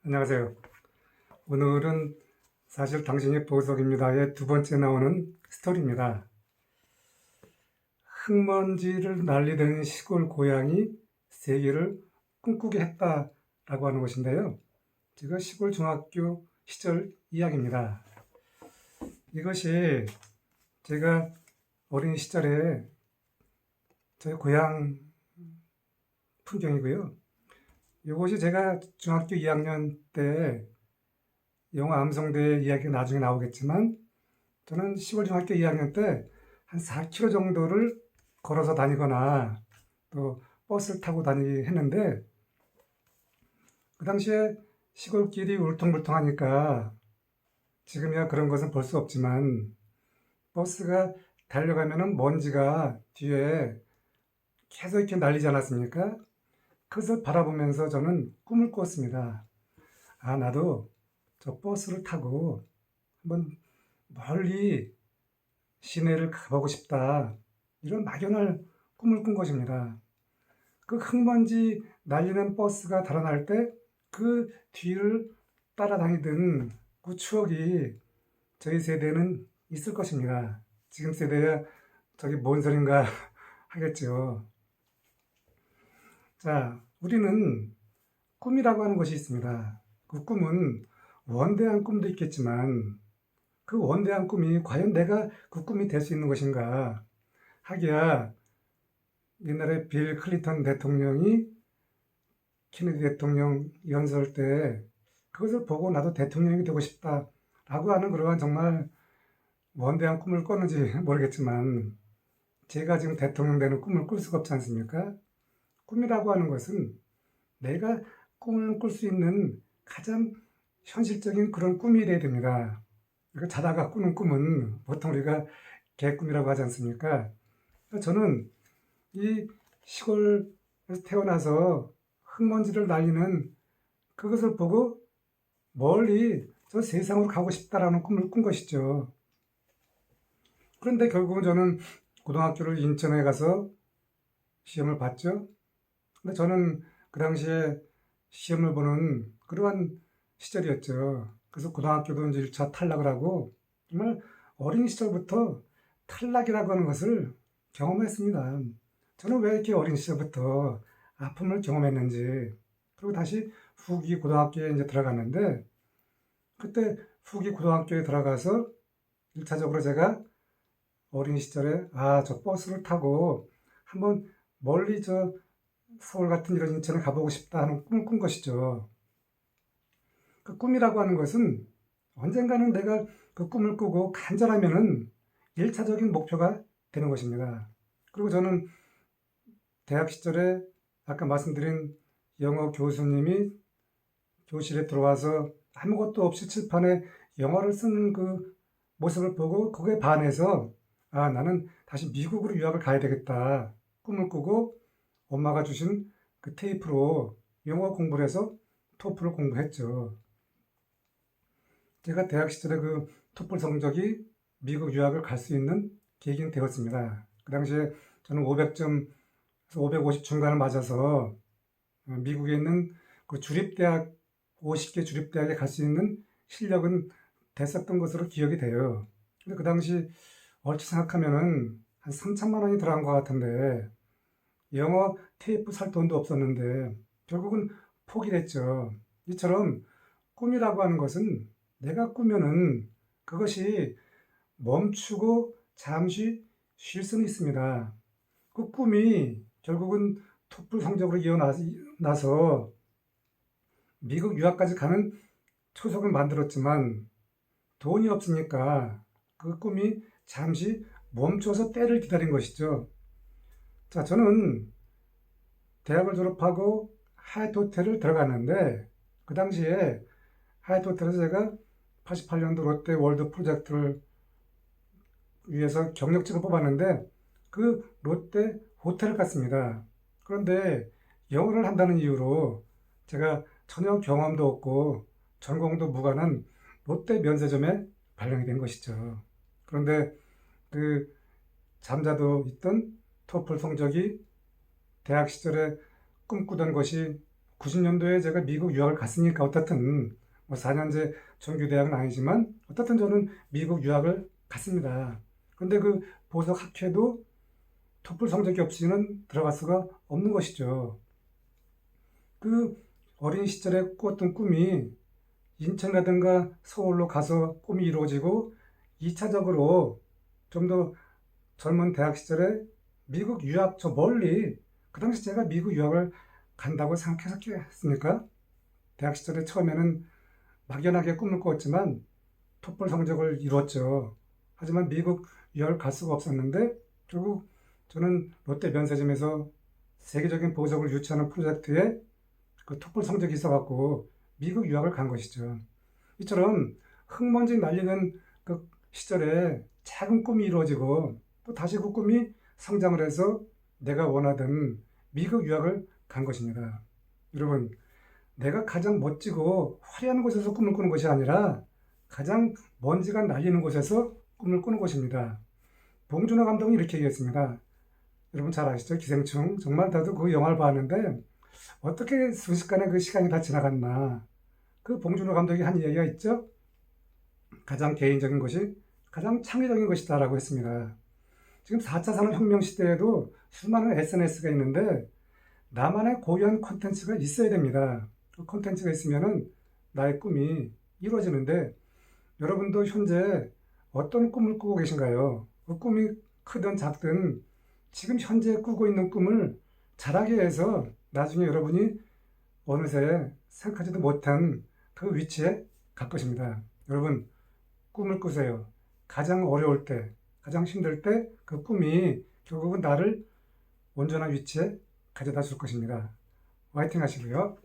안녕하세요. 오늘은 사실 당신이 보석입니다의 두 번째 나오는 스토리입니다. 흙먼지를 날리던 시골 고향이 세계를 꿈꾸게 했다라고 하는 것인데요. 제가 시골 중학교 시절 이야기입니다. 이것이 제가 어린 시절에 저희 고향 풍경이고요. 이것이 제가 중학교 2학년 때 영화 암성대 이야기가 나중에 나오겠지만 저는 시골 중학교 2학년 때 한 4km 정도를 걸어서 다니거나 또 버스를 타고 다니기 했는데 그 당시에 시골길이 울퉁불퉁하니까 지금이야 그런 것은 볼 수 없지만 버스가 달려가면은 먼지가 뒤에 계속 이렇게 날리지 않았습니까? 그것을 바라보면서 저는 꿈을 꿨습니다. 아, 나도 저 버스를 타고 한번 멀리 시내를 가보고 싶다. 이런 막연한 꿈을 꾼 것입니다. 그 흙먼지 날리는 버스가 달아날 때 그 뒤를 따라다니던 그 추억이 저희 세대는 있을 것입니다. 지금 세대야 저게 뭔 소린가 하겠죠. 자, 우리는 꿈이라고 하는 것이 있습니다. 그 꿈은 원대한 꿈도 있겠지만 그 원대한 꿈이 과연 내가 그 꿈이 될 수 있는 것인가? 하기야 옛날에 빌 클린턴 대통령이 케네디 대통령 연설 때 그것을 보고 나도 대통령이 되고 싶다라고 하는 그러한 정말 원대한 꿈을 꿨는지 모르겠지만 제가 지금 대통령 되는 꿈을 꿀 수가 없지 않습니까? 꿈이라고 하는 것은 내가 꿈을 꿀 수 있는 가장 현실적인 그런 꿈이 돼야 됩니다. 자다가 꾸는 꿈은 보통 우리가 개꿈이라고 하지 않습니까? 저는 이 시골에서 태어나서 흙먼지를 날리는 그것을 보고 멀리 저 세상으로 가고 싶다라는 꿈을 꾼 것이죠. 그런데 결국은 저는 고등학교를 인천에 가서 시험을 봤죠. 근데 저는 그 당시에 시험을 보는 그러한 시절이었죠. 그래서 고등학교도 이제 1차 탈락을 하고 정말 어린 시절부터 탈락이라고 하는 것을 경험했습니다. 저는 왜 이렇게 어린 시절부터 아픔을 경험했는지 그리고 다시 후기 고등학교에 이제 들어갔는데 그때 후기 고등학교에 들어가서 1차적으로 제가 어린 시절에 저 버스를 타고 한번 멀리 저 서울 같은 이런 인천에 가보고 싶다 하는 꿈을 꾼 것이죠. 그 꿈이라고 하는 것은 언젠가는 내가 그 꿈을 꾸고 간절하면은 1차적인 목표가 되는 것입니다. 그리고 저는 대학 시절에 아까 말씀드린 영어 교수님이 교실에 들어와서 아무것도 없이 칠판에 영어를 쓰는 그 모습을 보고 거기에 반해서 나는 다시 미국으로 유학을 가야 되겠다 꿈을 꾸고 엄마가 주신 그 테이프로 영어 공부를 해서 토플을 공부했죠. 제가 대학 시절에 그 토플 성적이 미국 유학을 갈 수 있는 계기는 되었습니다. 그 당시에 저는 500점에서 550 중간을 맞아서 미국에 있는 그 주립대학 50개 주립대학에 갈 수 있는 실력은 됐었던 것으로 기억이 돼요. 근데 그 당시 얼추 생각하면은 한 3천만 원이 들어간 것 같은데 영어 테이프 살 돈도 없었는데 결국은 포기를 했죠. 이처럼 꿈이라고 하는 것은 내가 꾸면은 그것이 멈추고 잠시 쉴 수는 있습니다. 그 꿈이 결국은 토플 성적으로 이어나서 미국 유학까지 가는 초석을 만들었지만 돈이 없으니까 그 꿈이 잠시 멈춰서 때를 기다린 것이죠. 자, 저는 대학을 졸업하고 하얏트 호텔을 들어갔는데 그 당시에 하얏트 호텔에서 제가 88년도 롯데 월드 프로젝트를 위해서 경력직을 뽑았는데 그 롯데 호텔을 갔습니다. 그런데 영어를 한다는 이유로 제가 전혀 경험도 없고 전공도 무관한 롯데 면세점에 발령이 된 것이죠. 그런데 그 잠자도 있던 토플 성적이 대학 시절에 꿈꾸던 것이 90년도에 제가 미국 유학을 갔으니까 어떻든 뭐 4년제 정규 대학은 아니지만 어떻든 저는 미국 유학을 갔습니다. 그런데 그 보석 학회도 토플 성적이 없이는 들어갈 수가 없는 것이죠. 그 어린 시절에 꾸었던 꿈이 인천이라든가 서울로 가서 꿈이 이루어지고 2차적으로 좀 더 젊은 대학 시절에 미국 유학 저 멀리 그 당시 제가 미국 유학을 간다고 생각했습니까? 대학 시절에 처음에는 막연하게 꿈을 꾸었지만 토플 성적을 이루었죠. 하지만 미국 유학을 갈 수가 없었는데 결국 저는 롯데 면세점에서 세계적인 보석을 유치하는 프로젝트에 그 토플 성적이 있어갖고 미국 유학을 간 것이죠. 이처럼 흙먼지 날리는 그 시절에 작은 꿈이 이루어지고 또 다시 그 꿈이 성장을 해서 내가 원하던 미국 유학을 간 것입니다. 여러분, 내가 가장 멋지고 화려한 곳에서 꿈을 꾸는 것이 아니라 가장 먼지가 날리는 곳에서 꿈을 꾸는 것입니다. 봉준호 감독이 이렇게 얘기했습니다. 여러분 잘 아시죠? 기생충. 정말 나도 그 영화를 봤는데 어떻게 순식간에 그 시간이 다 지나갔나. 그 봉준호 감독이 한 이야기가 있죠. 가장 개인적인 것이 가장 창의적인 것이다 라고 했습니다. 지금 4차 산업혁명 시대에도 수많은 SNS가 있는데 나만의 고유한 콘텐츠가 있어야 됩니다. 그 콘텐츠가 있으면 나의 꿈이 이루어지는데 여러분도 현재 어떤 꿈을 꾸고 계신가요? 그 꿈이 크든 작든 지금 현재 꾸고 있는 꿈을 잘하게 해서 나중에 여러분이 어느새 생각하지도 못한 그 위치에 갈 것입니다. 여러분, 꿈을 꾸세요. 가장 어려울 때, 가장 힘들 때 그 꿈이 결국은 나를 온전한 위치에 가져다 줄 것입니다. 화이팅 하시고요.